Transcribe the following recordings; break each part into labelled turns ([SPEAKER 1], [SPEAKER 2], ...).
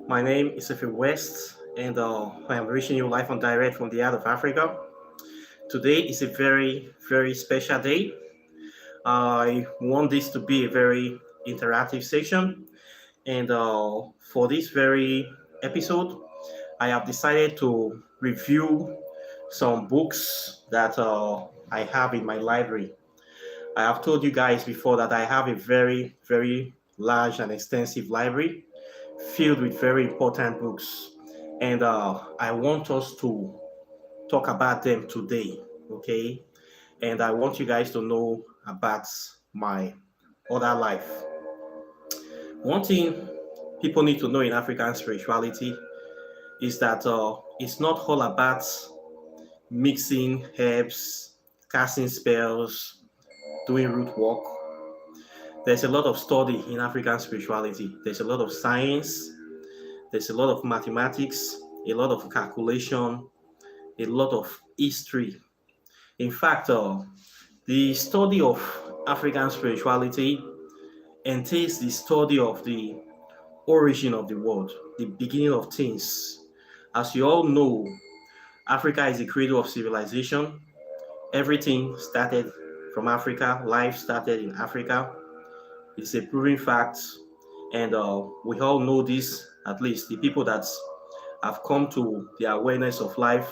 [SPEAKER 1] My name is Ife West, and I am reaching you live and direct from the heart of Africa. Today is a very, very special day. I want this to be a very interactive session, and for this very episode, I have decided to review some books that I have in my library. I have told you guys before that I have a very, very large and extensive library filled with very important books. And I want us to talk about them today, okay? And I want you guys to know about my other life. One thing people need to know in African spirituality is that it's not all about mixing herbs, casting spells, doing root work. There's a lot of study in African spirituality. There's a lot of science, there's a lot of mathematics, a lot of calculation, a lot of history. In fact, the study of African spirituality entails the study of the origin of the world, the beginning of things. As you all know, Africa is the cradle of civilization. Everything started from Africa, life started in Africa. It's a proven fact, and we all know this, at least the people that have come to the awareness of life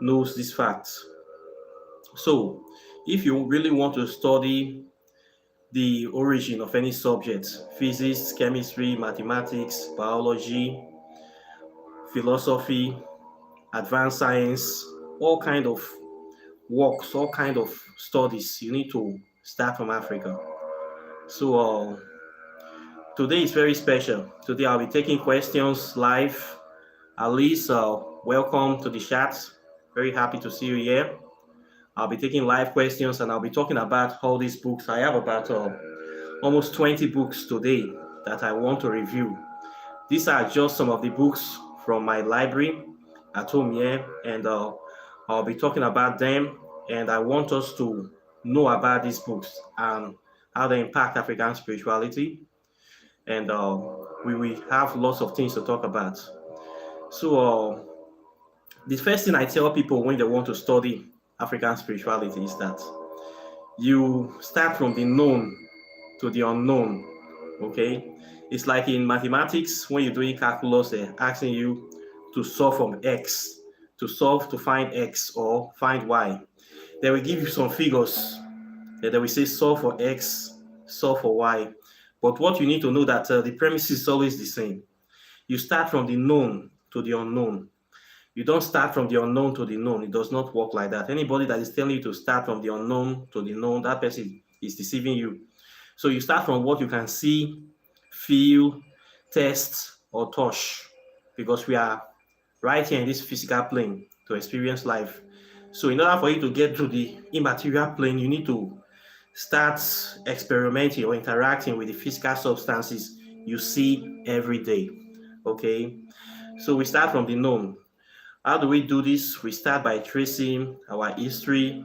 [SPEAKER 1] knows this fact. So, if you really want to study the origin of any subject, physics, chemistry, mathematics, biology, philosophy, advanced science, all kind of works, all kind of studies, you need to start from Africa. So, today is very special. Today I'll be taking questions live. Alice, welcome to the chat. Very happy to see you here. I'll be taking live questions and I'll be talking about all these books. I have about almost 20 books today that I want to review. These are just some of the books from my library at home here, and I'll be talking about them. And I want us to know about these books and how they impact African spirituality. And we will have lots of things to talk about. So, the first thing I tell people when they want to study African spirituality is that you start from the known to the unknown. Okay, it's like in mathematics when you're doing calculus, they're asking you to solve from x, to solve to find x or find y. They will give you some figures. They will say solve for x, solve for y. But what you need to know that the premise is always the same. You start from the known to the unknown. You don't start from the unknown to the known. It does not work like that. Anybody that is telling you to start from the unknown to the known, that person is deceiving you. So you start from what you can see, feel, taste, or touch, because we are right here in this physical plane to experience life. So in order for you to get to the immaterial plane, you need to start experimenting or interacting with the physical substances you see every day. Okay, so we start from the known. How do we do this? We start by tracing our history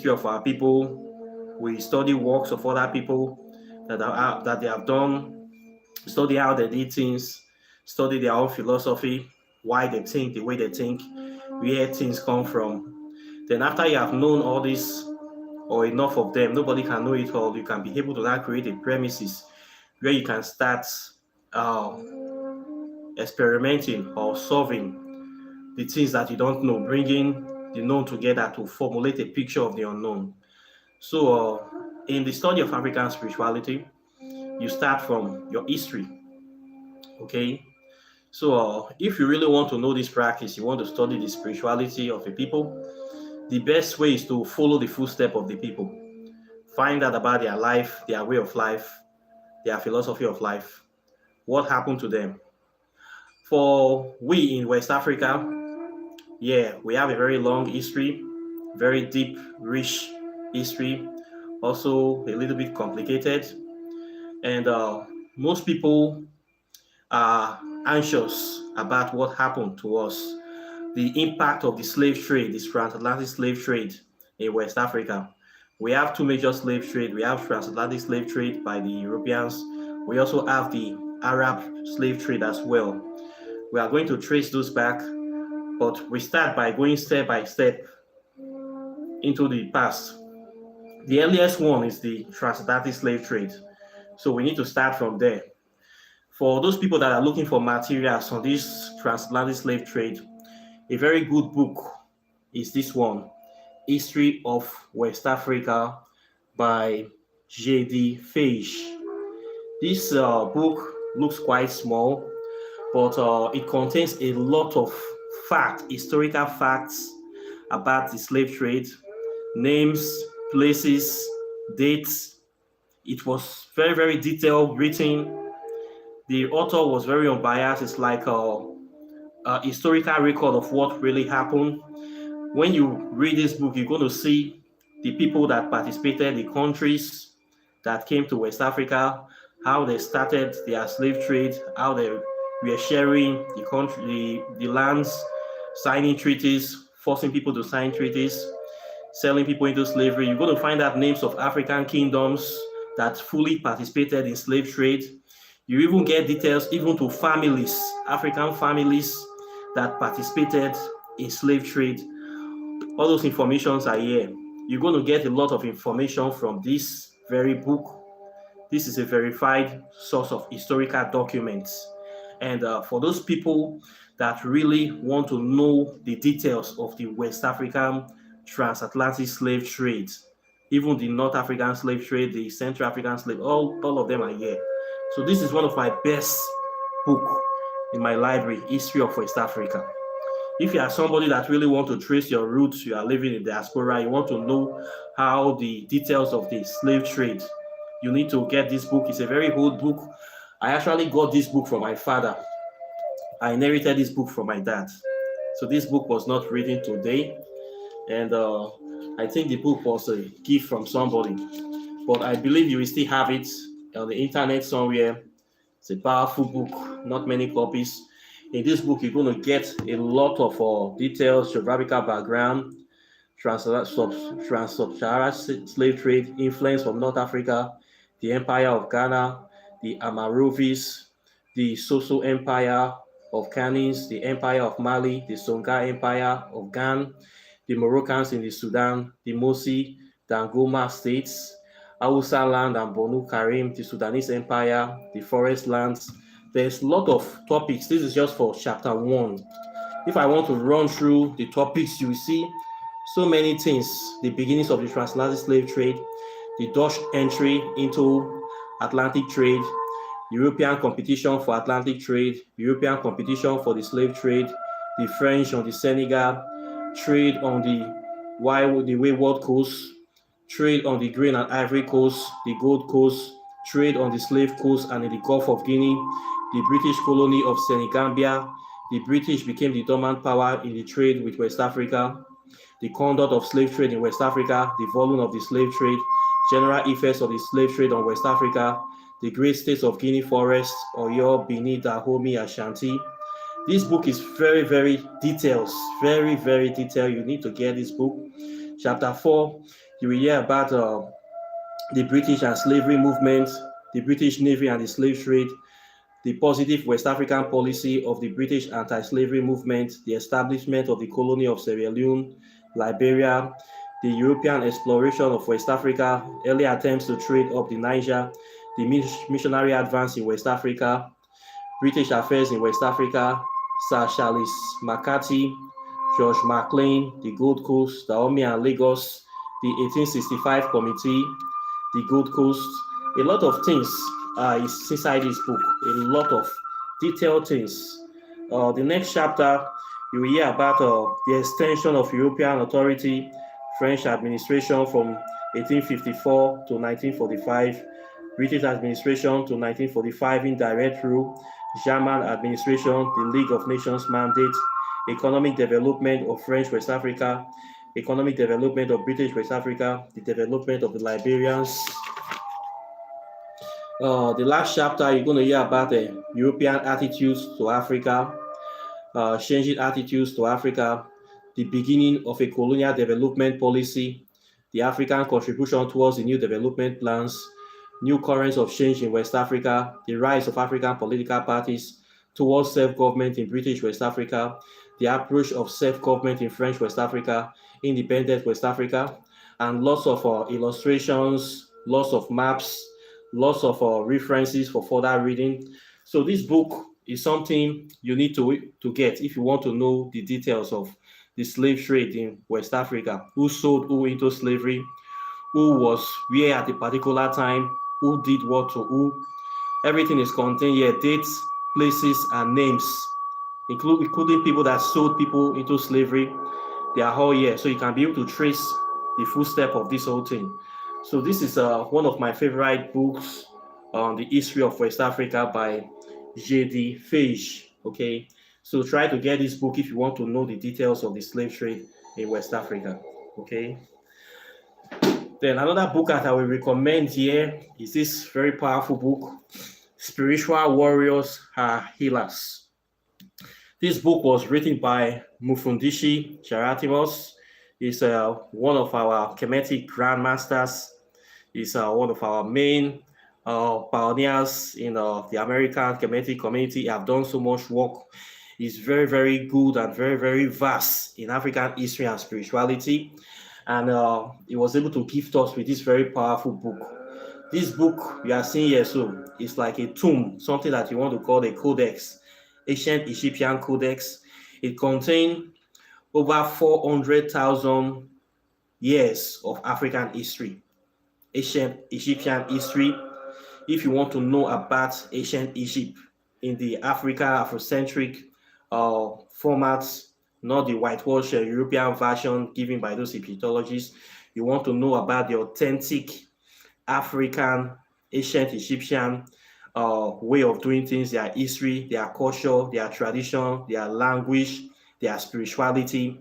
[SPEAKER 1] of our people. We study works of other people that they have done, study how they did things, study their own philosophy, why they think the way they think, where things come from. Then after you have known all this or enough of them, nobody can know it all. You can be able to now create a premises where you can start experimenting or solving the things that you don't know, bringing the known together to formulate a picture of the unknown. So, in the study of African spirituality, you start from your history. Okay, so if you really want to know this practice, you want to study the spirituality of a people, the best way is to follow the footsteps of the people. Find out about their life, their way of life, their philosophy of life, what happened to them. For we in West Africa, yeah, we have a very long history, very deep, rich history, also a little bit complicated. And most people are anxious about what happened to us, the impact of the slave trade, the transatlantic slave trade in West Africa. We have two major slave trade. We have transatlantic slave trade by the Europeans. We also have the Arab slave trade as well. We are going to trace those back, but we start by going step by step into the past. The earliest one is the transatlantic slave trade. So we need to start from there. For those people that are looking for materials on this transatlantic slave trade, a very good book is this one, History of West Africa by J.D. Fage. This book looks quite small, but it contains a lot of historical facts about the slave trade, names, places, dates. It was very, very detailed written. The author was very unbiased. It's like a historical record of what really happened. When you read this book, you're going to see the people that participated, the countries that came to West Africa, how they started their slave trade, how they were sharing the country, the lands, signing treaties, forcing people to sign treaties, selling people into slavery. You're going to find out names of African kingdoms that fully participated in slave trade. You even get details even to families, African families that participated in slave trade. All those informations are here. You're going to get a lot of information from this very book. This is a verified source of historical documents. And for those people that really want to know the details of the West African transatlantic slave trade, even the North African slave trade, the Central African slave, all of them are here. So this is one of my best book in my library, History of West Africa. If you are somebody that really want to trace your roots, you are living in diaspora, you want to know how the details of the slave trade, you need to get this book. It's a very old book. I actually got this book from my father. I inherited this book from my dad. So this book was not written today. And I think the book was a gift from somebody. But I believe you will still have it on the internet somewhere. It's a powerful book, not many copies. In this book, you're going to get a lot of details, geographical background, trans-Sahara slave trade, influence from North Africa, the Empire of Ghana, the Amarovis, the Soso Empire of Canis, the Empire of Mali, the Songhai Empire of Gan, the Moroccans in the Sudan, the Mosi, the Angoma states, Hausa land and Bonu Karim, the Sudanese Empire, the forest lands. There's a lot of topics. This is just for chapter 1. If I want to run through the topics, you will see so many things. The beginnings of the transatlantic slave trade, the Dutch entry into Atlantic trade, European competition for Atlantic trade, European competition for the slave trade, the French on the Senegal, trade on the Wayward Coast, trade on the Grain and Ivory Coast, the Gold Coast, trade on the Slave Coast and in the Gulf of Guinea, the British colony of Senegambia. The British became the dominant power in the trade with West Africa, the conduct of slave trade in West Africa, the volume of the slave trade, general effects of the slave trade on West Africa, the great states of Guinea Forest, Oyo, Benin, Dahomey, Ashanti. This book is very, very detailed, very, very detailed. You need to get this book. Chapter 4, you will hear about the British and slavery movement, the British Navy and the slave trade, the positive West African policy of the British anti-slavery movement, the establishment of the colony of Sierra Leone, Liberia, the European exploration of West Africa, early attempts to trade up the Niger, the missionary advance in West Africa, British affairs in West Africa, Sir Charles McCarthy, George McLean, the Gold Coast, Dahomey and Lagos, the 1865 Committee, the Gold Coast. A lot of things is inside this book, a lot of detailed things. The next chapter, you will hear about the extension of European authority, French administration from 1854 to 1945, British administration to 1945, indirect rule, German administration, the League of Nations mandate, economic development of French West Africa, economic development of British West Africa, the development of the Liberians. The last chapter, you're going to hear about the European attitudes to Africa, changing attitudes to Africa, the beginning of a colonial development policy, the African contribution towards the new development plans, new currents of change in West Africa, the rise of African political parties towards self-government in British West Africa, the approach of self-government in French West Africa, independent West Africa, and lots of illustrations, lots of maps, lots of references for further reading. So this book is something you need to get if you want to know the details of the slave trade in West Africa, who sold who into slavery, who was where at a particular time, who did what to who. Everything is contained here, dates, places, and names, including people that sold people into slavery. They are all here, so you can be able to trace the footstep of this whole thing. So this is one of my favorite books on the history of West Africa by J.D. Fage. Okay, so try to get this book if you want to know the details of the slave trade in West Africa. Okay. Then another book that I will recommend here is this very powerful book, Spiritual Warriors Are Healers. This book was written by Mufundisi Charatimos. He's one of our Hermetic grandmasters. He's one of our main pioneers in the American Hermetic community. Have done so much work. He's very, very good and very, very vast in African history and spirituality. And he was able to gift us with this very powerful book. This book you are seeing here, so it's like a tomb, something that you want to call a codex, ancient Egyptian codex. It contains over 400,000 years of African history, ancient Egyptian history. If you want to know about ancient Egypt in the Afrocentric format, not the whitewashed European version given by those Egyptologists, you want to know about the authentic African, ancient Egyptian way of doing things, their history, their culture, their tradition, their language, their spirituality.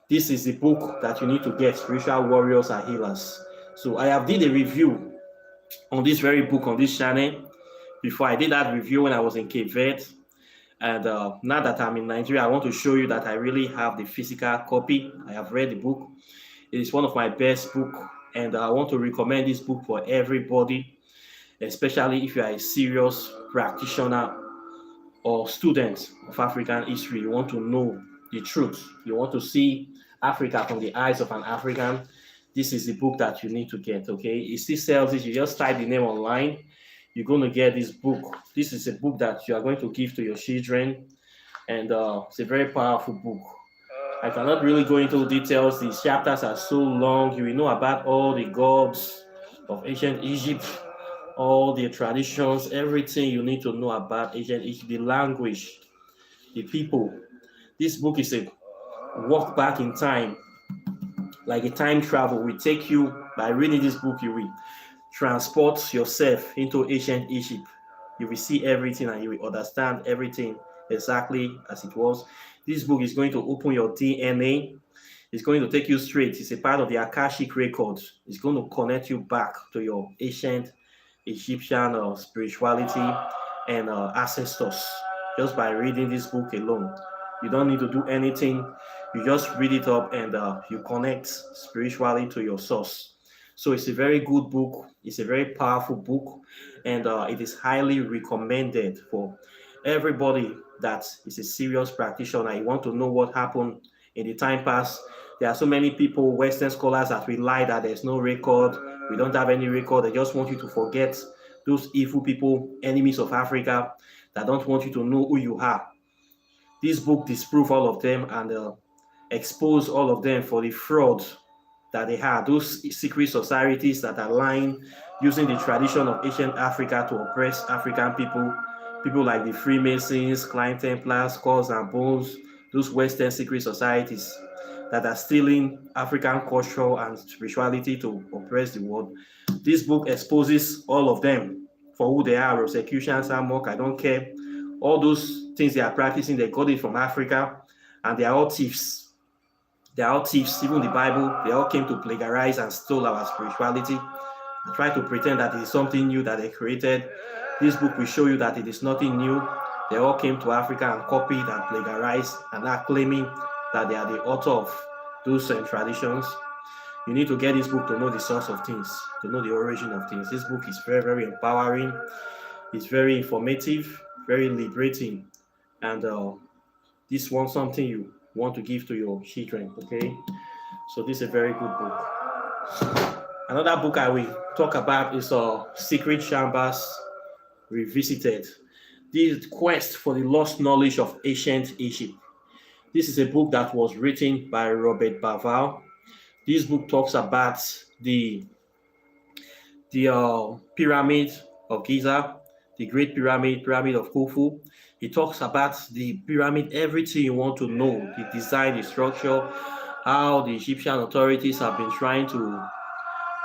[SPEAKER 1] This is the book that you need to get, Spiritual Warriors Are Healers. So I have did a review on this very book on this channel before. I did that review when I was in Cape Verde. And now that I'm in Nigeria, I want to show you that I really have the physical copy. I have read the book. It is one of my best books. And I want to recommend this book for everybody, especially if you are a serious practitioner or student of African history. You want to know the truth. You want to see Africa from the eyes of an African. This is the book that you need to get, okay? It still sells it. You just type the name online. You're going to get this book. This is a book that you are going to give to your children. And it's a very powerful book. I cannot really go into details. These chapters are so long. You will know about all the gods of ancient Egypt, all the traditions, everything you need to know about ancient Egypt, the language, the people. This book is a walk back in time, like a time travel. We take you, by reading this book, you will transport yourself into ancient Egypt. You will see everything and you will understand everything exactly as it was. This book is going to open your DNA. It's going to take you straight. It's a part of the Akashic records. It's going to connect you back to your ancient Egyptian spirituality and ancestors just by reading this book alone. You don't need to do anything. You just read it up and you connect spiritually to your source. So it's a very good book. It's a very powerful book, and it is highly recommended for everybody that is a serious practitioner. You want to know what happened in the time past. There are so many people, Western scholars, that rely that there's no record. We don't have any record. They just want you to forget those evil people, enemies of Africa, that don't want you to know who you are. This book disproves all of them and expose all of them for the fraud that they had, those secret societies that align using the tradition of ancient Africa to oppress African people like the Freemasons, Klein Templars, Skulls and Bones, those Western secret societies that are stealing African culture and spirituality to oppress the world. This book exposes all of them for who they are. Rosicrucian, Samok, I don't care. All those things they are practicing, they got it from Africa, and they are all thieves. They are all thieves. Even the Bible, they all came to plagiarize and stole our spirituality and try to pretend that it is something new that they created. This book will show you that it is nothing new. They all came to Africa and copied and plagiarized and are claiming that they are the author of those traditions. You need to get this book to know the source of things, to know the origin of things. This book is very, very empowering. It's very informative, very liberating, and this one something you want to give to your children. Okay, so this is a very good book. Another book I will talk about is Secret Chambers Revisited. The Quest for the Lost Knowledge of Ancient Egypt. This is a book that was written by Robert Bauval. This book talks about the pyramid of Giza, the Great Pyramid, Pyramid of Khufu. It talks about the pyramid, everything you want to know, the design, the structure, how the Egyptian authorities have been trying to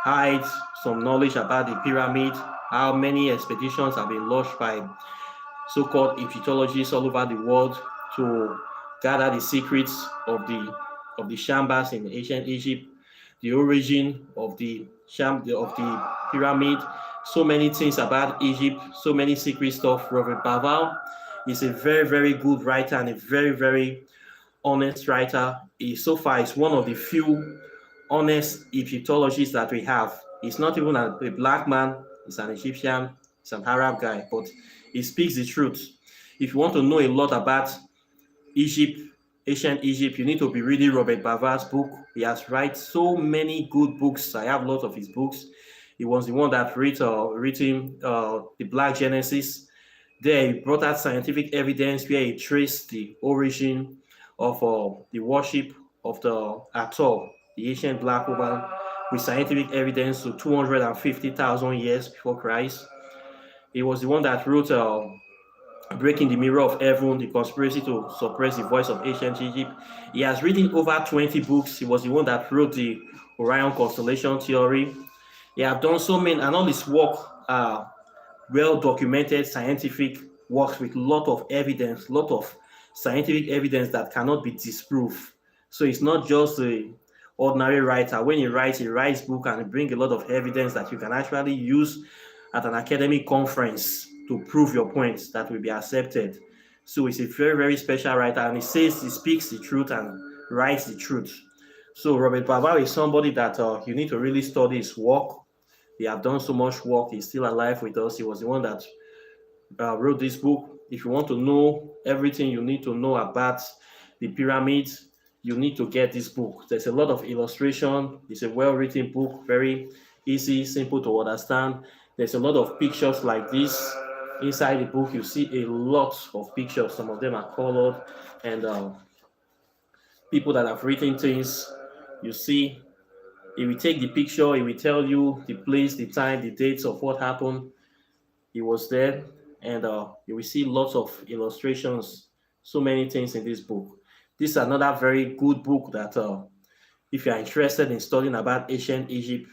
[SPEAKER 1] hide some knowledge about the pyramid, how many expeditions have been launched by so-called Egyptologists all over the world to gather the secrets of the chambers in ancient Egypt, the origin of the pyramid, so many things about Egypt, so many secret stuff. Robert Bauval is a very, very good writer and a very, very honest writer. So far is one of the few honest Egyptologists that we have. He's not even a black man, he's an Egyptian, he's an Arab guy, but he speaks the truth. If you want to know a lot about Egypt, ancient Egypt, you need to be reading Robert Bauval's book. He has written so many good books. I have lots of his books. He was the one that written the Black Genesis. There he brought out scientific evidence where he traced the origin of the worship of the Ator, the ancient black woman, with scientific evidence to 250,000 years before Christ. He was the one that wrote Breaking the Mirror of Heaven, the conspiracy to suppress the voice of ancient Egypt. He has written over 20 books. He was the one that wrote the Orion constellation theory. He has done so many, and all his work are well-documented scientific works with a lot of evidence, lot of scientific evidence that cannot be disproved. So it's not just a ordinary writer. When he writes book and he brings a lot of evidence that you can actually use at an academic conference to prove your points that will be accepted. So he's a very, very special writer, and he speaks the truth and writes the truth. So Robert Bauval is somebody that you need to really study his work. He has done so much work. He's still alive with us. He was the one that wrote this book. If you want to know everything you need to know about the pyramids, you need to get this book. There's a lot of illustration. It's a well-written book, very easy, simple to understand. There's a lot of pictures like this. Inside the book, you see a lot of pictures. Some of them are colored, and people that have written things, you see, he will take the picture, he will tell you the place, the time, the dates of what happened. He was there, and you will see lots of illustrations, so many things in this book. This is another very good book that if you are interested in studying about ancient Egypt,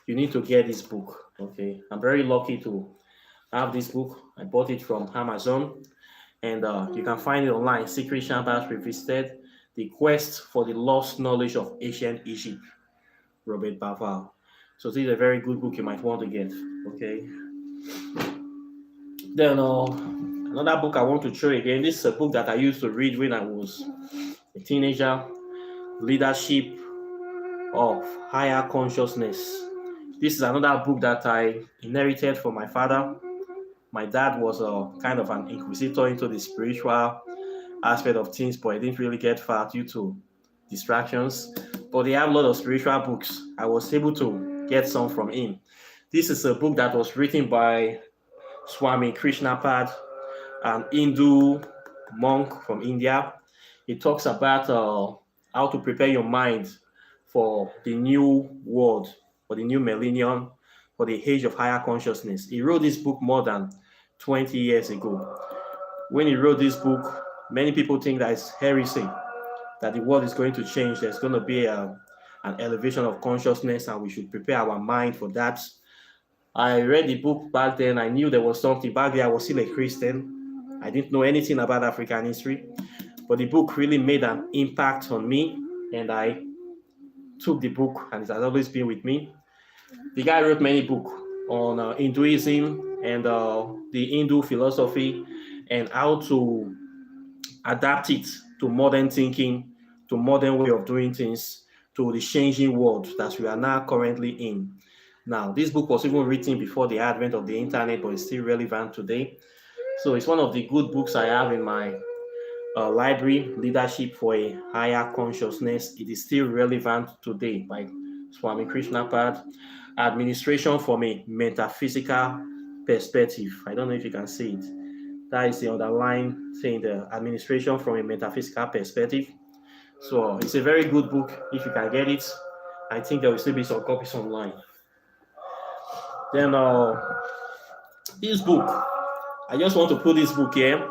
[SPEAKER 1] you need to get this book. Okay, I'm very lucky to have this book. I bought it from Amazon, and you can find it online. Secret Chambers Revisited: The Quest for the Lost Knowledge of Ancient Egypt, Robert Bauval. So this is a very good book you might want to get. Okay. Then another book I want to show again. This is a book that I used to read when I was a teenager. Leadership of Higher Consciousness. This is another book that I inherited from my father. My dad was kind of an inquisitor into the spiritual aspect of things, but I didn't really get far due to distractions. But they have a lot of spiritual books. I was able to get some from him. This is a book that was written by Swami Krishnapad, an Hindu monk from India. It talks about how to prepare your mind for the new world, for the new millennium, for the age of higher consciousness. He wrote this book more than 20 years ago. When he wrote this book, many people think that it's heresy, that the world is going to change. There's going to be an elevation of consciousness, and we should prepare our mind for that. I read the book back then. I knew there was something. Back then, I was still a Christian. I didn't know anything about African history. But the book really made an impact on me, and I took the book, and it has always been with me. The guy wrote many books on Hinduism and the Hindu philosophy, and how to adapt it to modern thinking, to modern way of doing things, to the changing world that we are now currently in. Now, this book was even written before the advent of the internet, but it's still relevant today. So it's one of the good books I have in my library, Leadership for a Higher Consciousness. It is still relevant today by Swami Krishnapad. Administration from a metaphysical perspective. I don't know if you can see it. That is the underlying thing, the administration from a metaphysical perspective. So it's a very good book if you can get it. I think there will still be some copies online. Then this book, I just want to put this book here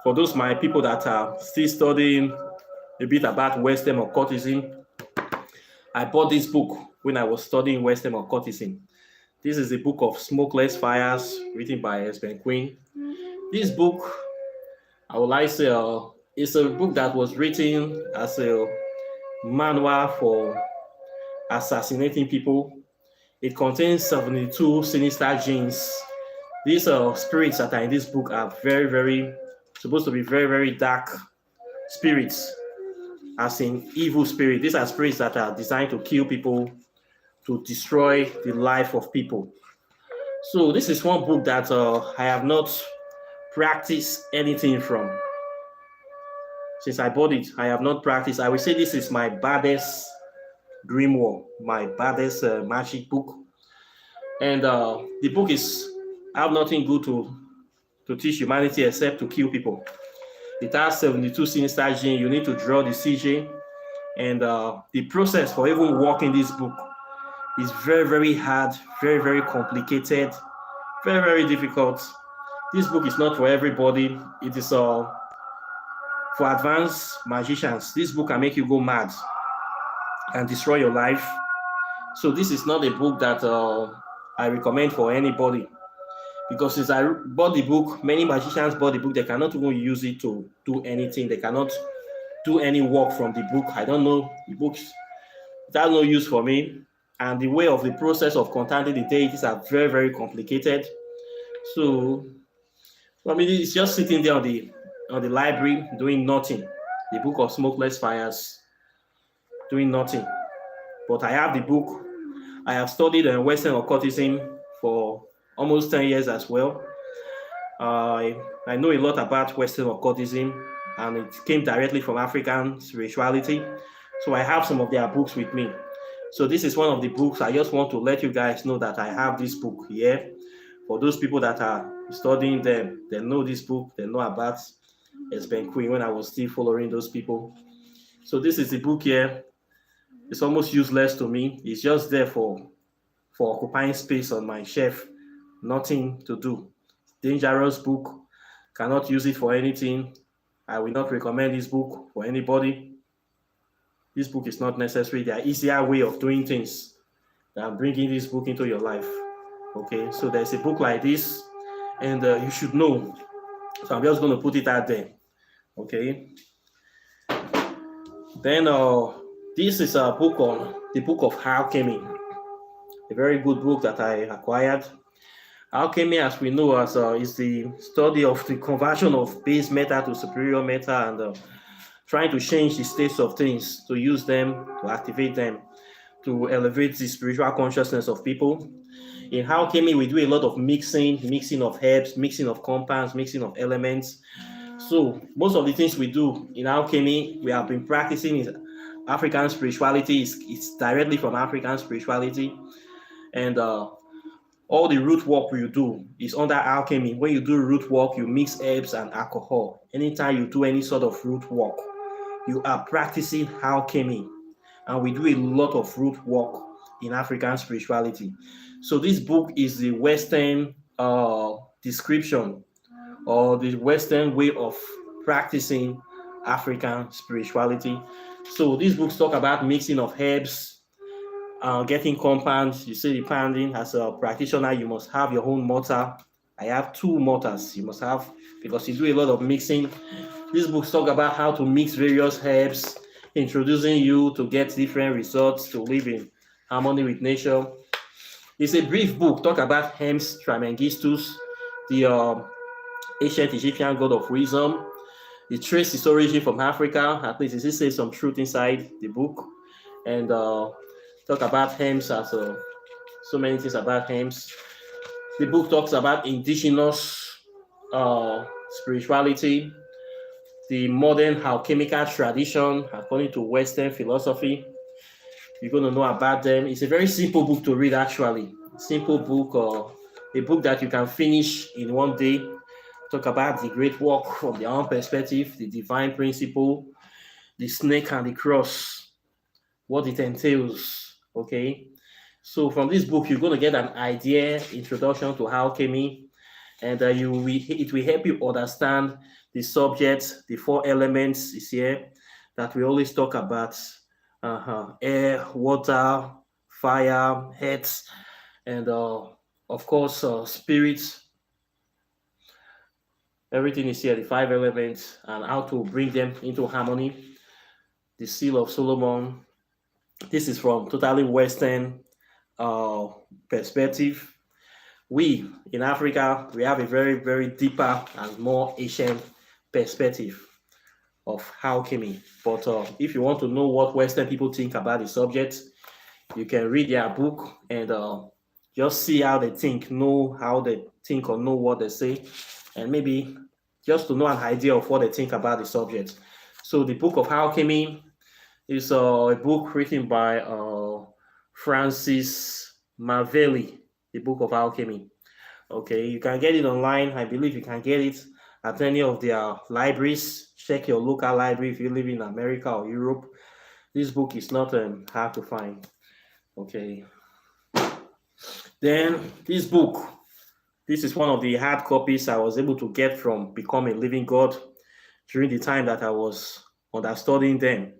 [SPEAKER 1] for those my people that are still studying a bit about Western occultism. I bought this book when I was studying Western occultism. This is the book of Smokeless Fires, written by Espen Quinn. This book, I would like to say, it's a book that was written as a manual for assassinating people. It contains 72 sinister genes. These spirits that are in this book are supposed to be very, very dark spirits, as in evil spirits. These are spirits that are designed to kill people, to destroy the life of people. So this is one book that I have not practiced anything from. Since I bought it, I have not practiced. I will say this is my baddest grimoire, my baddest magic book. And the book have nothing good to teach humanity except to kill people. It has 72 sinister genes. You need to draw the CG. And the process for even working this book is very, very hard, very, very complicated, very, very difficult. This book is not for everybody. It is for advanced magicians. This book can make you go mad and destroy your life. So this is not a book that I recommend for anybody. Because since I bought the book, many magicians bought the book, they cannot even use it to do anything. They cannot do any work from the book. I don't know, the books, it has no use for me. And the way of the process of contacting the deities are very, very complicated. So, I mean, it's just sitting there on the library doing nothing. The book of Smokeless Fires, doing nothing. But I have the book. I have studied Western occultism for almost 10 years as well. I know a lot about Western occultism, and it came directly from African spirituality. So I have some of their books with me. So this is one of the books. I just want to let you guys know that I have this book here. For those people that are studying them, they know this book. They know about Espen Quinn when I was still following those people. So this is the book here. It's almost useless to me. It's just there for occupying space on my shelf. Nothing to do. Dangerous book. Cannot use it for anything. I will not recommend this book for anybody. This book is not necessary. There are easier way of doing things than bringing this book into your life. Okay, so there's a book like this, and you should know. So I'm just going to put it out there. Okay. Then this is a book on the book of alchemy. A very good book that I acquired. Alchemy, as we know, is the study of the conversion of base metal to superior metal, and trying to change the states of things, to use them, to activate them, to elevate the spiritual consciousness of people. In alchemy, we do a lot of mixing of herbs, mixing of compounds, mixing of elements. So most of the things we do in alchemy, we have been practicing in African spirituality. It's directly from African spirituality. And all the root work you do is under alchemy. When you do root work, you mix herbs and alcohol. Anytime you do any sort of root work, you are practicing alchemy. And we do a lot of root work in African spirituality. So this book is the Western description, or the Western way of practicing African spirituality. So these books talk about mixing of herbs, getting compounds. You see the pounding. As a practitioner, you must have your own mortar. I have 2 mortars. You must have, because you do a lot of mixing. These books talk about how to mix various herbs, introducing you to get different results, to live in harmony with nature. It's a brief book. Talk about Hermes Trismegistus, the ancient Egyptian god of wisdom. It traces its origin from Africa. At least it says some truth inside the book. and talk about hymns as so many things about hymns. The book talks about indigenous spirituality, the modern alchemical tradition according to Western philosophy. You're going to know about them. It's a very simple book to read, actually. Simple book, or a book that you can finish in one day. Talk about the great work from their own perspective, the divine principle, the snake and the cross, what it entails. Okay. So from this book, you're going to get an idea, introduction to alchemy, and it will help you understand the subject, the four elements is here that we always talk about: air, water, fire, earth, and of course, spirit. Everything is here, the five elements, and how to bring them into harmony. The Seal of Solomon. This is from totally Western perspective. We in Africa, we have a very, very deeper and more ancient perspective of alchemy. But if you want to know what Western people think about the subject, you can read their book and just see how they think, know how they think or know what they say, and maybe just to know an idea of what they think about the subject. So the Book of Alchemy is a book written by Francis Marvelli, the Book of Alchemy. Okay, you can get it online. I believe you can get it at any of their libraries. Check your local library if you live in America or Europe. This book is not hard to find. Okay. Then this book, this is one of the hard copies I was able to get from Become a Living God during the time that I was understudying them.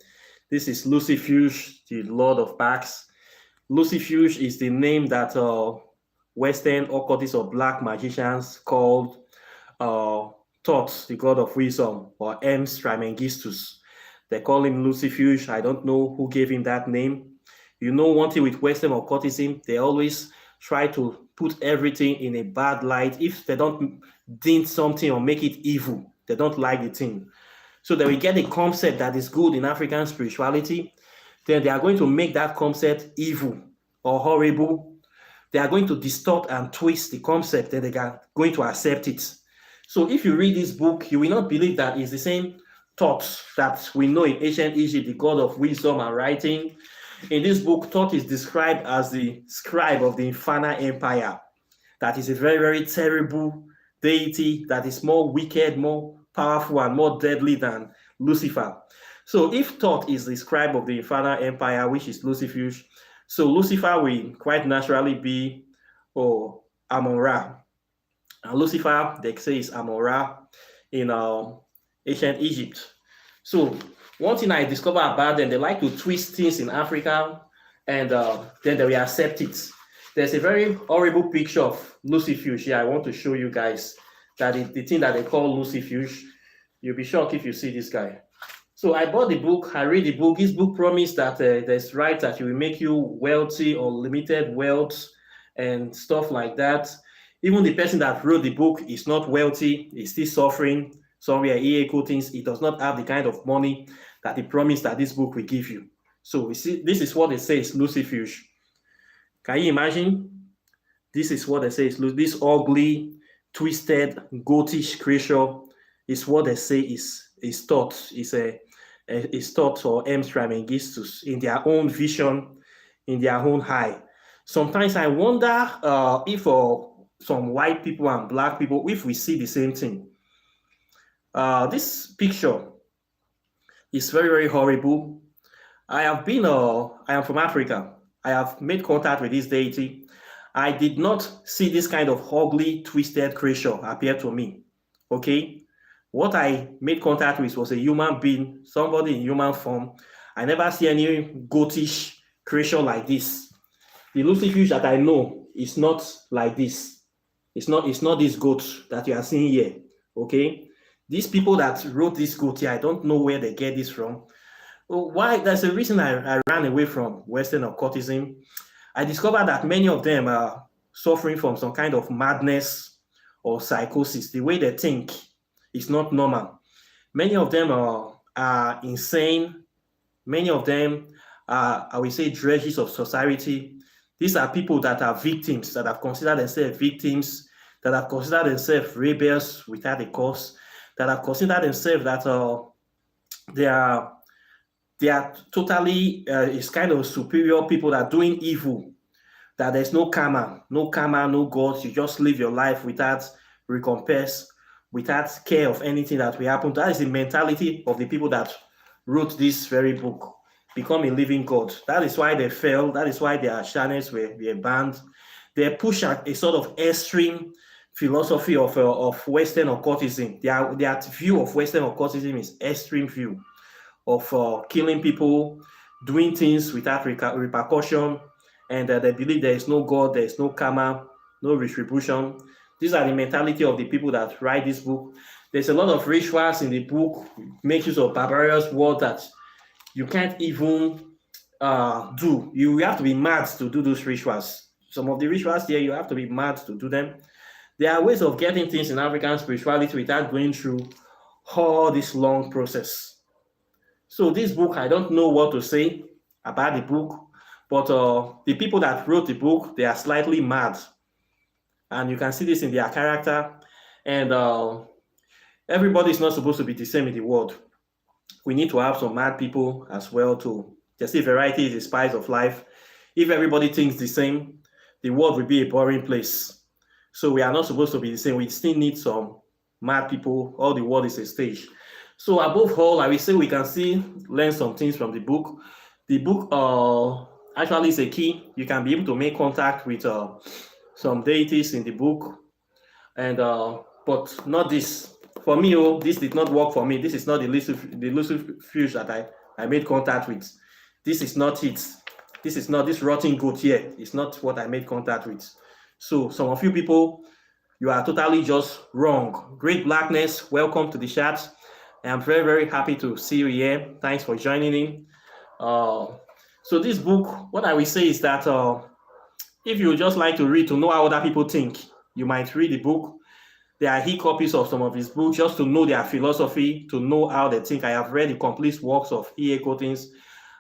[SPEAKER 1] This is Lucifuge, the Lord of Pax. Lucifuge is the name that Western occultists or black magicians called Thoth, the god of wisdom, or Ems Trismegistus. They call him Lucifuge. I don't know who gave him that name. You know, one thing with Western occultism, they always try to put everything in a bad light. If they don't dint something or make it evil, they don't like the thing. So that we get a concept that is good in African spirituality, then they are going to make that concept evil or horrible. They are going to distort and twist the concept, and they are going to accept it. So if you read this book, you will not believe that it's the same thoughts that we know in ancient Egypt, the god of wisdom and writing. In this book, Thoth is described as the scribe of the infernal empire. That is a very, very terrible deity that is more wicked, more powerful, and more deadly than Lucifer. So if Thoth is the scribe of the infernal empire, which is Lucifuge, so Lucifer will quite naturally be Amon-Ra. And Lucifer, they say, is Amon-Ra in ancient Egypt. So one thing I discovered about them, they like to twist things in Africa, and then they will accept it. There's a very horrible picture of Lucifuge here. I want to show you guys that the thing that they call Lucifuge. You'll be shocked if you see this guy. So I bought the book, I read the book. This book promised that there's right that it will make you wealthy or limited wealth and stuff like that. Even the person that wrote the book is not wealthy, he's still suffering. Somewhere he things, he does not have the kind of money that he promised that this book will give you. So you see, this is what it says, Lucifuge. Can you imagine? This is what they say is this ugly, twisted, goatish creature is what they say is Thoth, is Thoth or Ems Trismegistus in their own vision, in their own eye. Sometimes I wonder if some white people and black people, if we see the same thing. This picture is very, very horrible. I am from Africa. I have made contact with this deity. I did not see this kind of ugly, twisted creature appear to me. Okay? What I made contact with was a human being, somebody in human form. I never see any goatish creature like this. The Lucifuge that I know is not like this. It's not this goat that you are seeing here. Okay? These people that wrote this goat here, I don't know where they get this from. Why? There's a reason I ran away from Western occultism. I discovered that many of them are suffering from some kind of madness or psychosis. The way they think is not normal. Many of them are insane. Many of them I will say, dredges of society. These are people that are victims, that have considered themselves victims, that have considered themselves rebels without a cause, that have considered themselves that they are they are totally is kind of superior people that are doing evil, that there's no karma, no God. You just live your life without recompense, without care of anything that will happen. That is the mentality of the people that wrote this very book, Become a Living God. That is why they fell. That is why their channels were banned. They push a sort of extreme philosophy of Western occultism. Their view of Western occultism is extreme view of killing people, doing things without repercussion, and they believe there is no God, there is no karma, no retribution. These are the mentality of the people that write this book. There's a lot of rituals in the book, make use of barbarous words that you can't even do. You have to be mad to do those rituals. Some of the rituals here, you have to be mad to do them. There are ways of getting things in African spirituality without going through all this long process. So this book, I don't know what to say about the book, but the people that wrote the book, they are slightly mad. And you can see this in their character. And everybody is not supposed to be the same in the world. We need to have some mad people as well too. Just say variety is the spice of life. If everybody thinks the same, the world will be a boring place. So we are not supposed to be the same. We still need some mad people. All the world is a stage. So above all, I will say we can still learn some things from the book. The book actually is a key. You can be able to make contact with some deities in the book, and but not this. For me, this did not work for me. This is not the Lucifuge that I made contact with. This is not it. This is not this rotting goat here. It's not what I made contact with. So some of you people, you are totally just wrong. Great Blackness, welcome to the chat. I'm very, very happy to see you here. Thanks for joining in. So this book, what I will say is that if you just like to read to know how other people think, you might read the book. There are e-copies of some of his books just to know their philosophy, to know how they think. I have read the complete works of E.A. Coatings.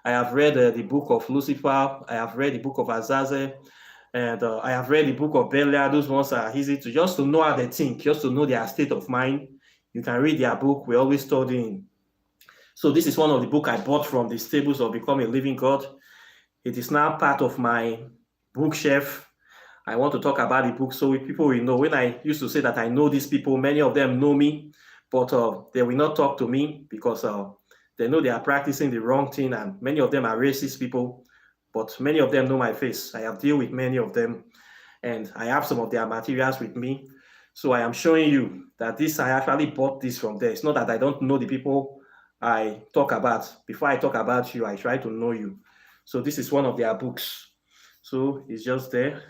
[SPEAKER 1] I have read the book of Lucifer. I have read the book of Azazel. And I have read the book of Belial. Those ones are easy to just to know how they think, just to know their state of mind. You can read their book. We're always studying. So this is one of the books I bought from the stables of Become a Living God. It is now part of my bookshelf. I want to talk about the book so people will know. When I used to say that I know these people, many of them know me, but they will not talk to me because they know they are practicing the wrong thing, and many of them are racist people, but many of them know my face. I have dealt with many of them, and I have some of their materials with me. So I am showing you that this, I actually bought this from there. It's not that I don't know the people I talk about. Before I talk about you, I try to know you. So this is one of their books. So it's just there.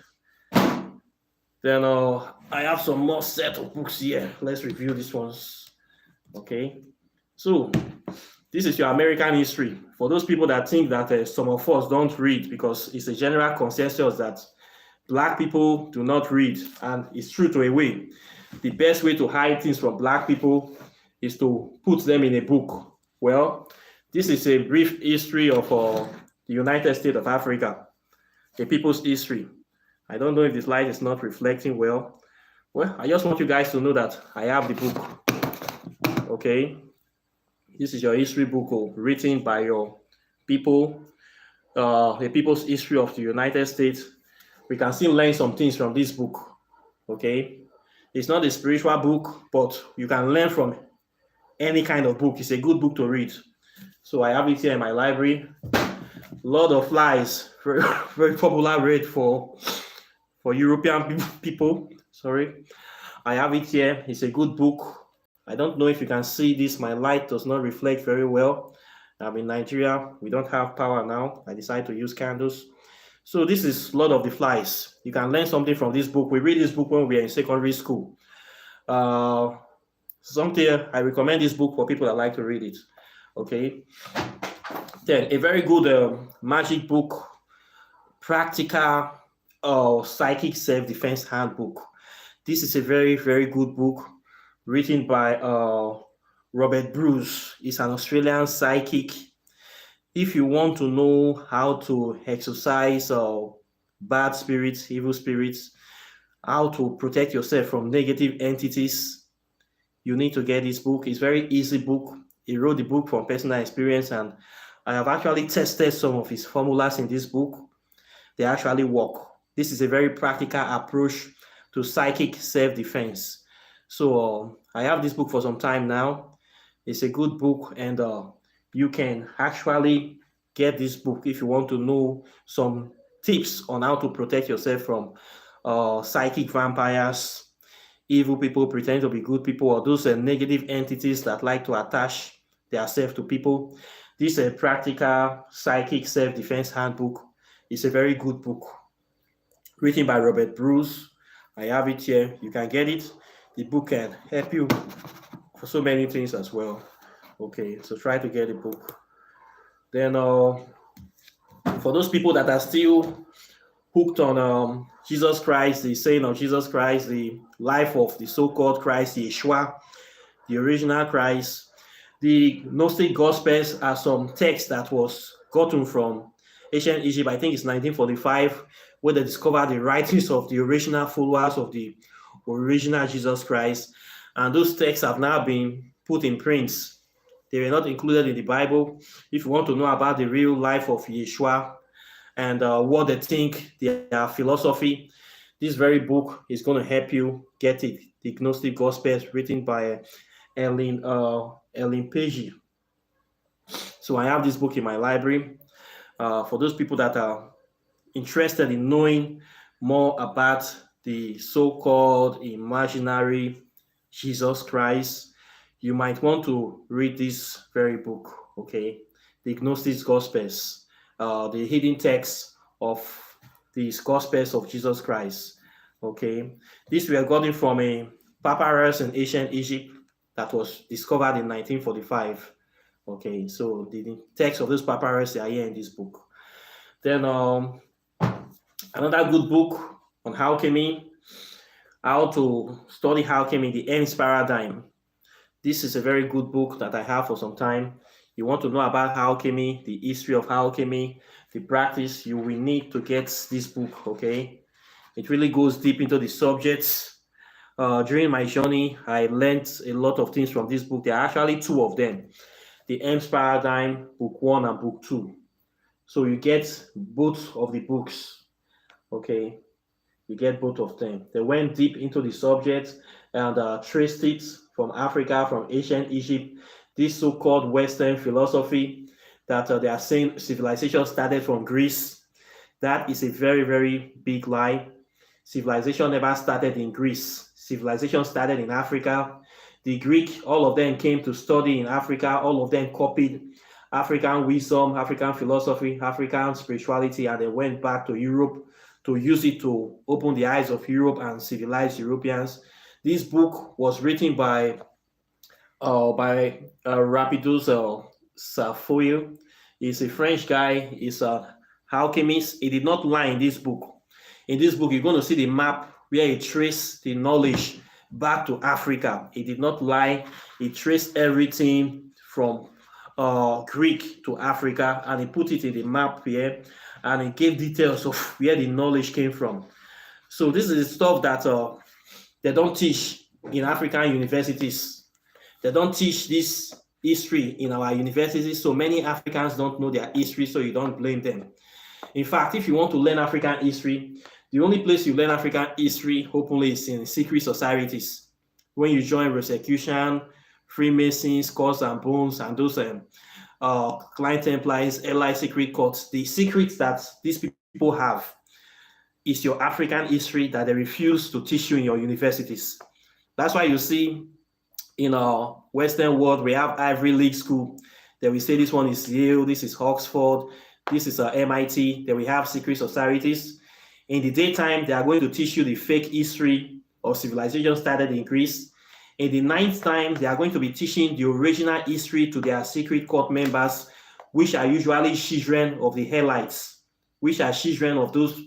[SPEAKER 1] Then I have some more set of books here. Let's review these ones. Okay. So this is your American history. For those people that think that some of us don't read, because it's a general consensus that Black people do not read, and it's true to a way. The best way to hide things from Black people is to put them in a book. Well, this is a brief history of the United States of Africa, the people's history. I don't know if this light is not reflecting well. Well, I just want you guys to know that I have the book. Okay. This is your history book written by your people, the people's history of the United States. We can still learn some things from this book. Okay. It's not a spiritual book, but you can learn from any kind of book. It's a good book to read. So I have it here in my library. Lord of Flies, very, very popular read for European people. Sorry. I have it here. It's a good book. I don't know if you can see this. My light does not reflect very well. I'm in Nigeria. We don't have power now. I decided to use candles. So this is Lord of the Flies. You can learn something from this book. We read this book when we are in secondary school. Something I recommend this book for people that like to read it. Okay. Then a very good magic book, practical psychic self-defense handbook. This is a very, very good book written by Robert Bruce. He's an Australian psychic. If you want to know how to exorcise bad spirits, evil spirits, how to protect yourself from negative entities, you need to get this book. It's a very easy book. He wrote the book from personal experience, and I have actually tested some of his formulas in this book. They actually work. This is a very practical approach to psychic self-defense. So I have this book for some time now. It's a good book, and you can actually get this book if you want to know some tips on how to protect yourself from psychic vampires, evil people pretend to be good people, or those negative entities that like to attach themselves to people. This practical psychic self-defense handbook is a very good book written by Robert Bruce. I have it here. You can get it. The book can help you for so many things as well. Okay, so try to get the book. Then for those people that are still hooked on Jesus Christ, the saying of Jesus Christ, the life of the so-called Christ, Yeshua, the original Christ, the Gnostic Gospels are some text that was gotten from ancient Egypt. I think it's 1945, where they discovered the writings of the original followers of the original Jesus Christ. And those texts have now been put in print. They were not included in the Bible. If you want to know about the real life of Yeshua and what they think, their philosophy, this very book is going to help you get it. The Gnostic Gospels, written by Ellen Page. So I have this book in my library. For those people that are interested in knowing more about the so-called imaginary Jesus Christ, you might want to read this very book, okay? The Gnostic Gospels, the hidden texts of these Gospels of Jesus Christ, okay? These were gotten from a papyrus in ancient Egypt that was discovered in 1945. Okay, so the text of this papyrus are here in this book. Then another good book on alchemy, how to study alchemy, the Hermes Paradigm. This is a very good book that I have for some time. You want to know about alchemy, the history of alchemy, the practice, you will need to get this book, okay? It really goes deep into the subjects. During my journey, I learned a lot of things from this book. There are actually two of them, the Hermes Paradigm, book 1 and book 2. So you get both of the books, okay? You get both of them. They went deep into the subject and traced it from Africa, from ancient Egypt, this so-called Western philosophy that they are saying civilization started from Greece. That is a very, very big lie. Civilization never started in Greece. Civilization started in Africa. The Greek, all of them came to study in Africa. All of them copied African wisdom, African philosophy, African spirituality, and they went back to Europe to use it to open the eyes of Europe and civilize Europeans. This book was written by Rapidus Safoye. He's a French guy. He's an alchemist. He did not lie in this book. In this book, you're going to see the map where he traced the knowledge back to Africa. He did not lie. He traced everything from Greek to Africa, and he put it in the map here, and he gave details of where the knowledge came from. So this is the stuff that they don't teach in African universities. They don't teach this history in our universities, so many Africans don't know their history, so you don't blame them. In fact, if you want to learn African history, the only place you learn African history openly is in secret societies. When you join Rosicrucian, Freemasons, Skulls and Bones, and those Client Templars, Ally secret courts, the secrets that these people have is your African history that they refuse to teach you in your universities. That's why you see in our Western world, we have Ivy League school. Then we say this one is Yale, this is Oxford, this is MIT. Then we have secret societies. In the daytime, they are going to teach you the fake history of civilization started in Greece. In the ninth time, they are going to be teaching the original history to their secret court members, which are usually children of the Helites, which are children of those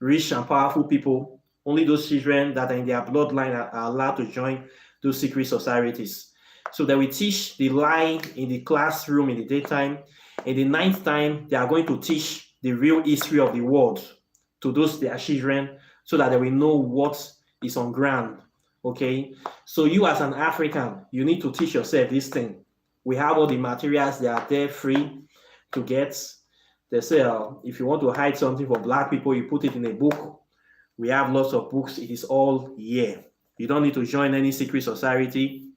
[SPEAKER 1] rich and powerful people. Only those children that are in their bloodline are allowed to join those secret societies. So they will teach the lie in the classroom in the daytime. In the ninth time, they are going to teach the real history of the world to those their children so that they will know what is on ground. Okay, so you as an African, you need to teach yourself this thing. We have all the materials, they are there free to get. They say if you want to hide something from black people, you put it in a book. We have lots of books. It is all here. You don't need to join any secret society.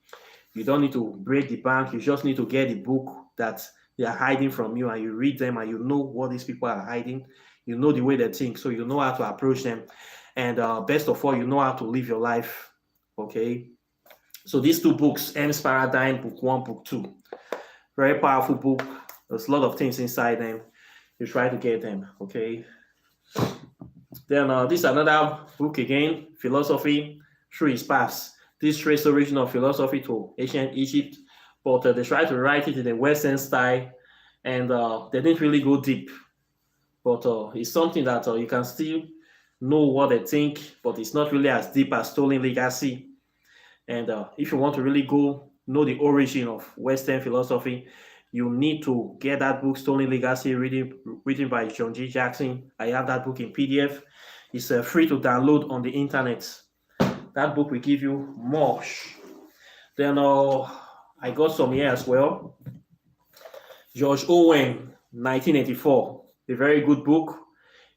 [SPEAKER 1] You don't need to break the bank. You just need to get the book that they are hiding from you, and you read them and you know what these people are hiding. You know the way they think, so you know how to approach them. And best of all, you know how to live your life. Okay. So these two books, M's Paradigm, book 1, book 2. Very powerful book. There's a lot of things inside them. You try to get them. Okay. Then this is another book again, Philosophy Through Its Past. This traces origin of philosophy to ancient Egypt, but they tried to write it in a Western style, and they didn't really go deep. But it's something that you can still know what they think, but it's not really as deep as Stolen Legacy. And if you want to really know the origin of Western philosophy, you need to get that book, Stolen Legacy, written by John G. Jackson. I have that book in PDF. It's free to download on the internet. That book will give you much. Then I got some here as well. George Owen, 1984. A very good book.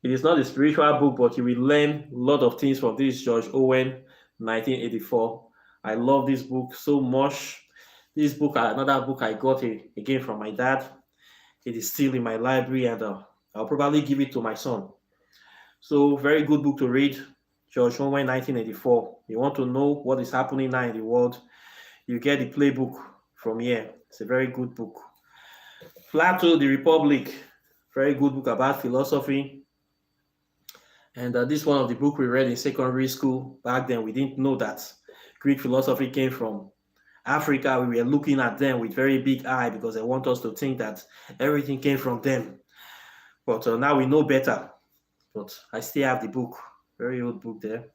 [SPEAKER 1] It is not a spiritual book, but you will learn a lot of things from this George Owen, 1984. I love this book so much. This book, another book I got again from my dad. It is still in my library, and I'll probably give it to my son. So very good book to read. George Owen, 1984. You want to know what is happening now in the world, you get the playbook from here. It's a very good book. Plato, The Republic. Very good book about philosophy. And this one of the book we read in secondary school. Back then, we didn't know that Greek philosophy came from Africa. We were looking at them with very big eye because they want us to think that everything came from them. But now we know better. But I still have the book. Very old book there.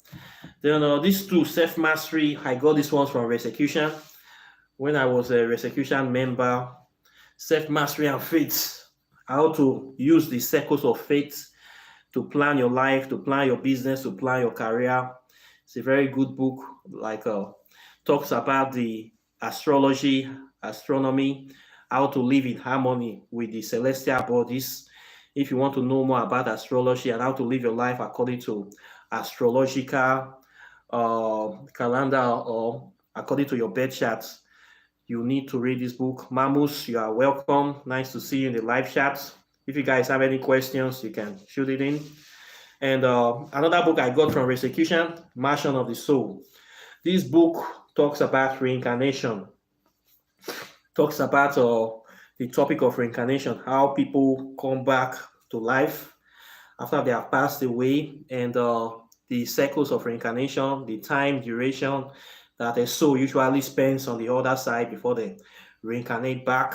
[SPEAKER 1] Then these two, Self-Mastery. I got this one from Rosicrucian. When I was a Rosicrucian member, Self-Mastery and Faith. How to use the circles of faith to plan your life, to plan your business, to plan your career. It's a very good book. Like talks about the astrology, astronomy, how to live in harmony with the celestial bodies. If you want to know more about astrology and how to live your life according to astrological calendar or according to your birth charts, you need to read this book. Mamus, you are welcome. Nice to see you in the live chat. If you guys have any questions, you can shoot it in. And another book I got from Rosicrucian, Mansion of the Soul. This book talks about reincarnation, talks about the topic of reincarnation, how people come back to life after they have passed away, and the cycles of reincarnation, the time duration that a soul usually spends on the other side before they reincarnate back.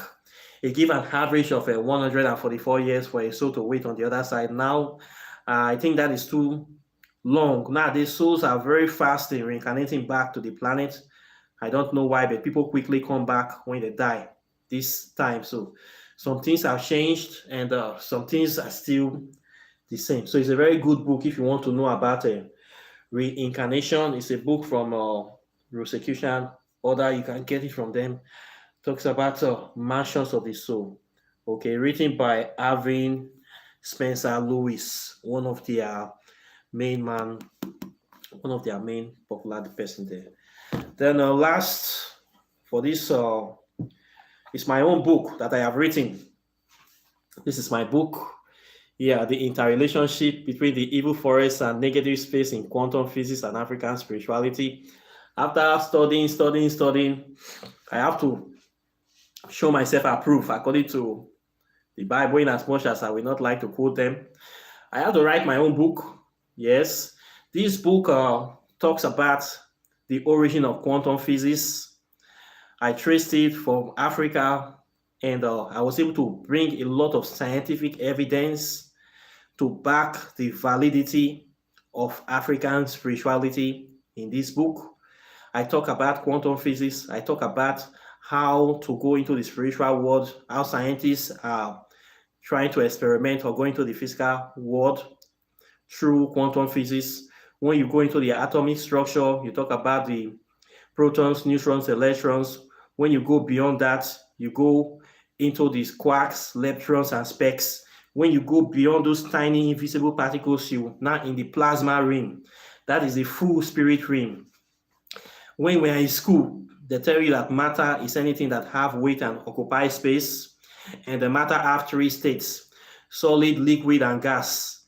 [SPEAKER 1] It gives an average of 144 years for a soul to wait on the other side. Now, I think that is too long. Nowadays, souls are very fast in reincarnating back to the planet. I don't know why, but people quickly come back when they die this time. So some things have changed, and some things are still the same. So it's a very good book if you want to know about reincarnation. It's a book from Rosicrucian, or you can get it from them. Talks about Mansions of the Soul. Okay, written by Alvin Spencer Lewis, one of their main popular person there. Then last for this is my own book that I have written. This is my book. Yeah, the interrelationship between the evil forest and negative space in quantum physics and African spirituality. After studying, I have to show myself approved according to the Bible, in as much as I will not like to quote them. I have to write my own book. Yes, this book talks about the origin of quantum physics. I traced it from Africa, and I was able to bring a lot of scientific evidence to back the validity of African spirituality in this book. I talk about quantum physics. I talk about how to go into the spiritual world, how scientists are trying to experiment or go into the physical world through quantum physics. When you go into the atomic structure, you talk about the protons, neutrons, electrons. When you go beyond that, you go into these quarks, leptons, and specks. When you go beyond those tiny invisible particles, you now in the plasma realm. That is the full spirit realm. When we are in school, they tell you that matter is anything that have weight and occupy space, and the matter have three states: solid, liquid, and gas.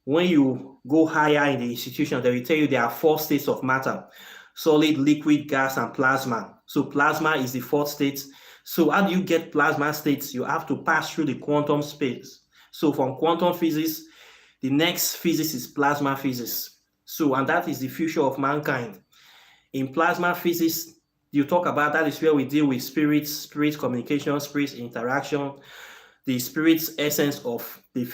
[SPEAKER 1] When you go higher in the institution, they will tell you there are four states of matter: solid, liquid, gas, and plasma. So plasma is the fourth state. So how do you get plasma states? You have to pass through the quantum space. So from quantum physics, the next physics is plasma physics. So, and that is the future of mankind. In plasma physics, you talk about that is where we deal with spirits, spirit communication, spirit interaction. The spirit's essence of the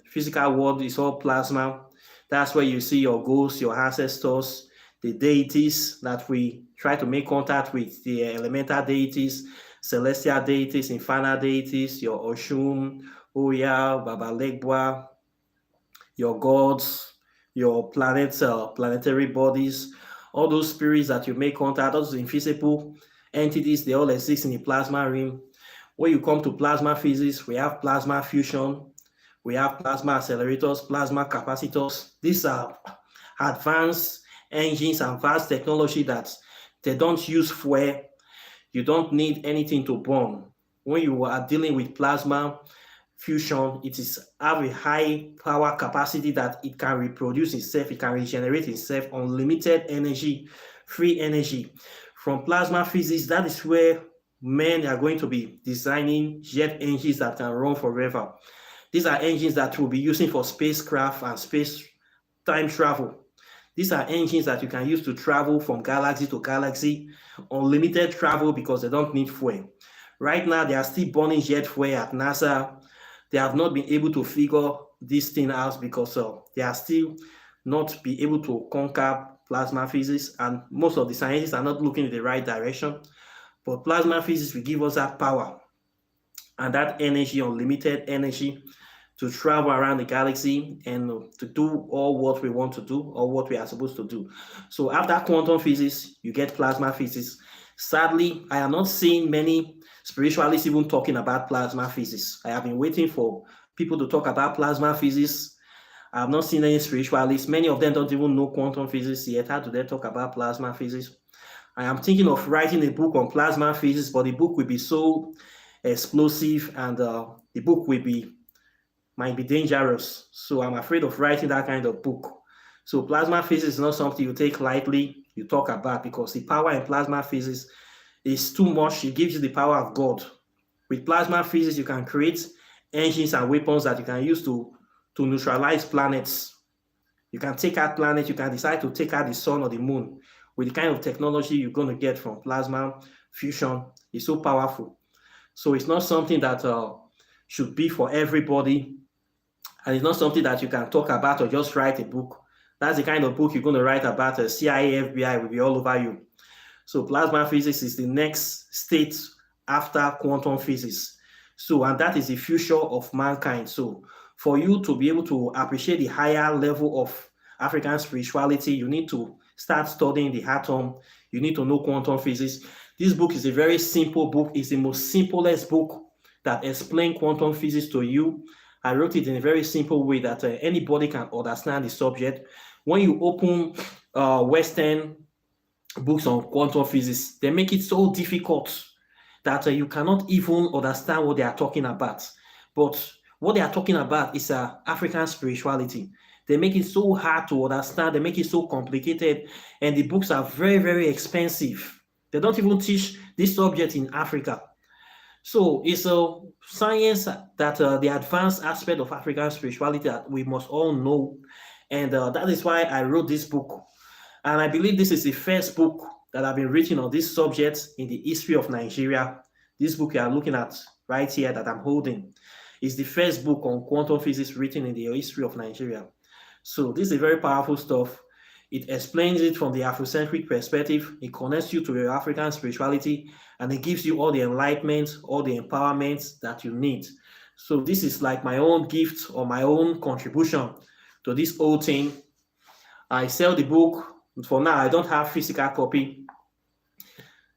[SPEAKER 1] physical world is all plasma. That's where you see your ghosts, your ancestors, the deities that we try to make contact with, the elemental deities, celestial deities, infernal deities, your Oshun, Oya, Baba Legba, your gods, your planets, planetary bodies, all those spirits that you make contact, those invisible entities, they all exist in the plasma realm. When you come to plasma physics, we have plasma fusion, we have plasma accelerators, plasma capacitors. These are advanced engines and vast technology that they don't use fuel. You don't need anything to burn. When you are dealing with plasma fusion, it is have a high power capacity that it can reproduce itself, it can regenerate itself, unlimited energy, free energy. From plasma physics, that is where men are going to be designing jet engines that can run forever. These are engines that we'll be using for spacecraft and space time travel. These are engines that you can use to travel from galaxy to galaxy, unlimited travel because they don't need fuel. Right now, they are still burning jet fuel at NASA. They have not been able to figure this thing out because they are still not be able to conquer plasma physics, and most of the scientists are not looking in the right direction. But plasma physics will give us that power and that energy, unlimited energy, to travel around the galaxy and to do all what we want to do or what we are supposed to do. So after quantum physics, you get plasma physics. Sadly, I am not seeing many spiritualists even talking about plasma physics. I have been waiting for people to talk about plasma physics. I have not seen any spiritualists. Many of them don't even know quantum physics yet. How do they talk about plasma physics? I am thinking of writing a book on plasma physics, but the book will be so explosive and the book might be dangerous. So I'm afraid of writing that kind of book. So plasma physics is not something you take lightly, you talk about, because the power in plasma physics is too much. It gives you the power of God. With plasma physics, you can create engines and weapons that you can use to neutralize planets. You can take out planets, you can decide to take out the sun or the moon. With the kind of technology you're going to get from plasma fusion, it's so powerful. So it's not something that should be for everybody. And it's not something that you can talk about or just write a book. That's the kind of book you're going to write about. CIA, FBI will be all over you. So plasma physics is the next state after quantum physics. So, and that is the future of mankind. So for you to be able to appreciate the higher level of African spirituality, you need to start studying the atom. You need to know quantum physics. This book is a very simple book. It's the most simplest book that explains quantum physics to you. I wrote it in a very simple way that anybody can understand the subject. When you open Western books on quantum physics, they make it so difficult that you cannot even understand what they are talking about. But what they are talking about is African spirituality. They make it so hard to understand. They make it so complicated. And the books are very, very expensive. They don't even teach this subject in Africa. So it's a science that the advanced aspect of African spirituality that we must all know. And that is why I wrote this book. And I believe this is the first book that I've been written on this subject in the history of Nigeria. This book you are looking at right here that I'm holding is the first book on quantum physics written in the history of Nigeria. So this is very powerful stuff. It explains it from the Afrocentric perspective. It connects you to your African spirituality, and it gives you all the enlightenment, all the empowerment that you need. So this is like my own gift or my own contribution to this whole thing. I sell the book. For now, I don't have physical copy.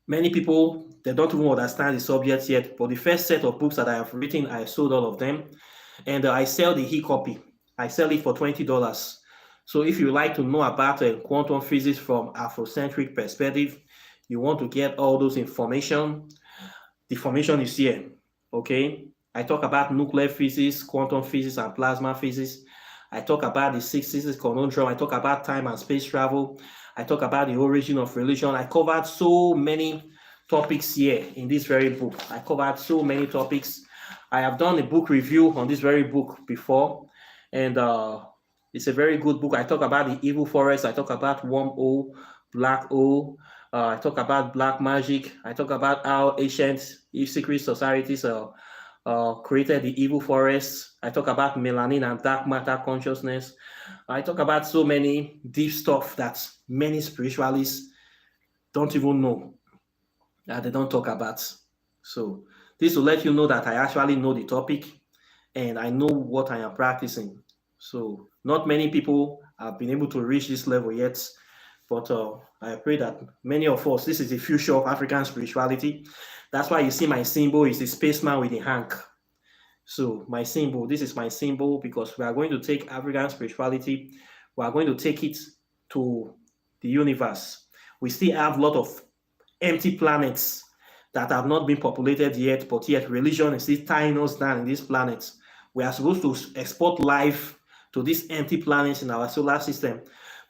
[SPEAKER 1] Many people, they don't even understand the subject yet, but the first set of books that I have written, I sold all of them. And I sell the e-copy. I sell it for $20. So if you like to know about quantum physics from Afrocentric perspective, you want to get all those information, the information is here, okay? I talk about nuclear physics, quantum physics, and plasma physics. I talk about the six physics conundrum. I talk about time and space travel. I talk about the origin of religion. I covered so many topics here in this very book. I covered so many topics. I have done a book review on this very book before, and it's a very good book. I talk about the evil forest. I talk about wormhole, black hole. I talk about black magic. I talk about how ancient secret societies created the evil forest. I talk about melanin and dark matter consciousness. I talk about so many deep stuff that many spiritualists don't even know, that they don't talk about. So this will let you know that I actually know the topic and I know what I am practicing. So not many people have been able to reach this level yet, but I pray that many of us, this is the future of African spirituality. That's why you see my symbol is the spaceman with the hank. So my symbol, this is my symbol, because we are going to take African spirituality, we are going to take it to the universe. We still have a lot of empty planets that have not been populated yet, but yet religion is still tying us down in these planets. We are supposed to export life to these empty planets in our solar system,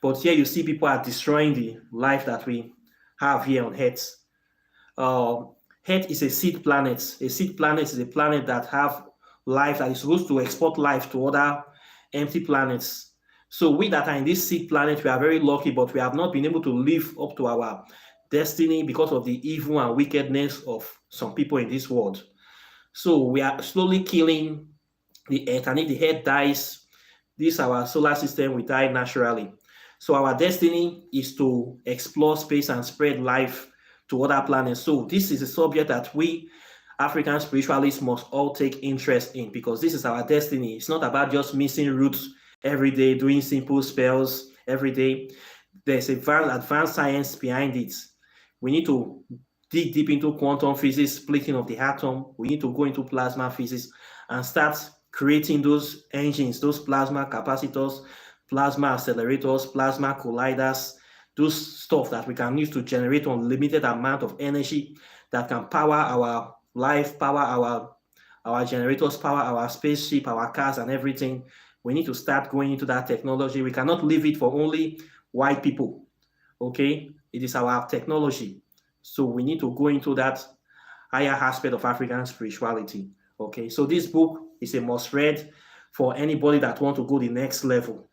[SPEAKER 1] but here you see people are destroying the life that we have here on Earth. Earth is a seed planet. A seed planet is a planet that have life that is supposed to export life to other empty planets. So we that are in this seed planet, we are very lucky, but we have not been able to live up to our destiny because of the evil and wickedness of some people in this world. So we are slowly killing the Earth, and if the Earth dies, this our solar system will die naturally. So our destiny is to explore space and spread life to other planets. So this is a subject that we African spiritualists must all take interest in, because this is our destiny. It's not about just missing roots every day, doing simple spells every day. There's advanced science behind it. We need to dig deep into quantum physics, splitting of the atom. We need to go into plasma physics and start creating those engines, those plasma capacitors, plasma accelerators, plasma colliders, those stuff that we can use to generate unlimited amount of energy that can power our life, power our generators, power our spaceship, our cars, and everything. We need to start going into that technology. We cannot leave it for only white people. Okay, it is our technology. So we need to go into that higher aspect of African spirituality. Okay, so this book is a must read for anybody that want to go the next level.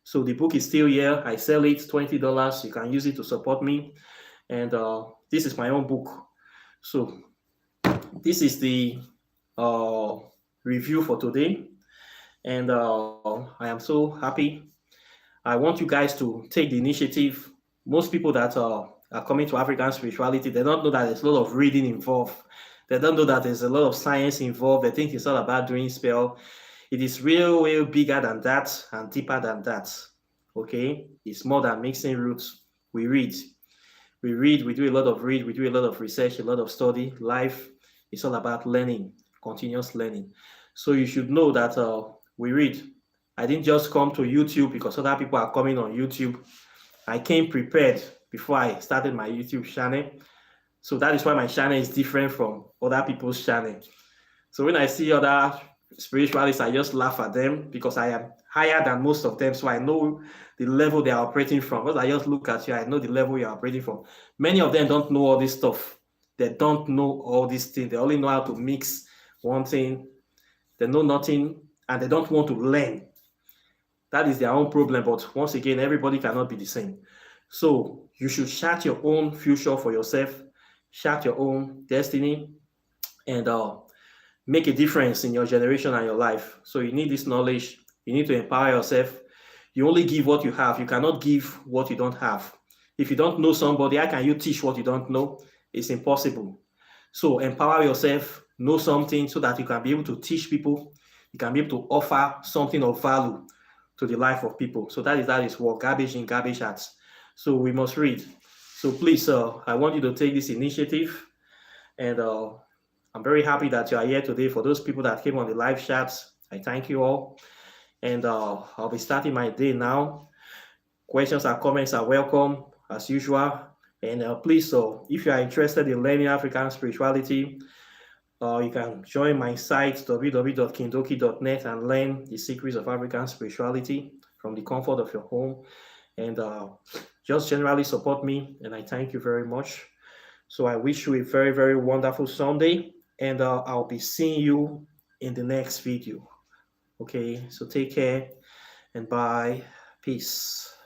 [SPEAKER 1] So the book is still here. I sell it $20. You can use it to support me. And this is my own book. So this is the review for today. And I am so happy. I want you guys to take the initiative. Most people that are coming to African spirituality, they don't know that there's a lot of reading involved. They don't know that there's a lot of science involved. They think it's all about doing spell. It is real bigger than that and deeper than that. Okay? It's more than mixing roots. We read, we do a lot of read, we do a lot of research, a lot of study. Life is all about learning, continuous learning. So you should know that we read. I didn't just come to YouTube because other people are coming on YouTube. I came prepared before I started my YouTube channel. So that is why my channel is different from other people's channel. So when I see other spiritualists, I just laugh at them because I am higher than most of them. So I know the level they are operating from. Because I just look at you, I know the level you are operating from. Many of them don't know all this stuff. They don't know all these things. They only know how to mix one thing. They know nothing and they don't want to learn. That is their own problem. But once again, everybody cannot be the same. So you should chart your own future for yourself, chart your own destiny, and make a difference in your generation and your life. So you need this knowledge. You need to empower yourself. You only give what you have. You cannot give what you don't have. If you don't know somebody, how can you teach what you don't know? It's impossible. So empower yourself, know something so that you can be able to teach people, you can be able to offer something of value to the life of people. So that is what garbage in, garbage out. So we must read. So please, I want you to take this initiative, and I'm very happy that you are here today. For those people that came on the live chats, I thank you all. And I'll be starting my day now. Questions and comments are welcome as usual. And please, if you are interested in learning African spirituality, you can join my site www.kindoki.net and learn the secrets of African spirituality from the comfort of your home. And just generally support me, and I thank you very much. So I wish you a very, very wonderful Sunday, and I'll be seeing you in the next video. Okay, so take care and bye. Peace.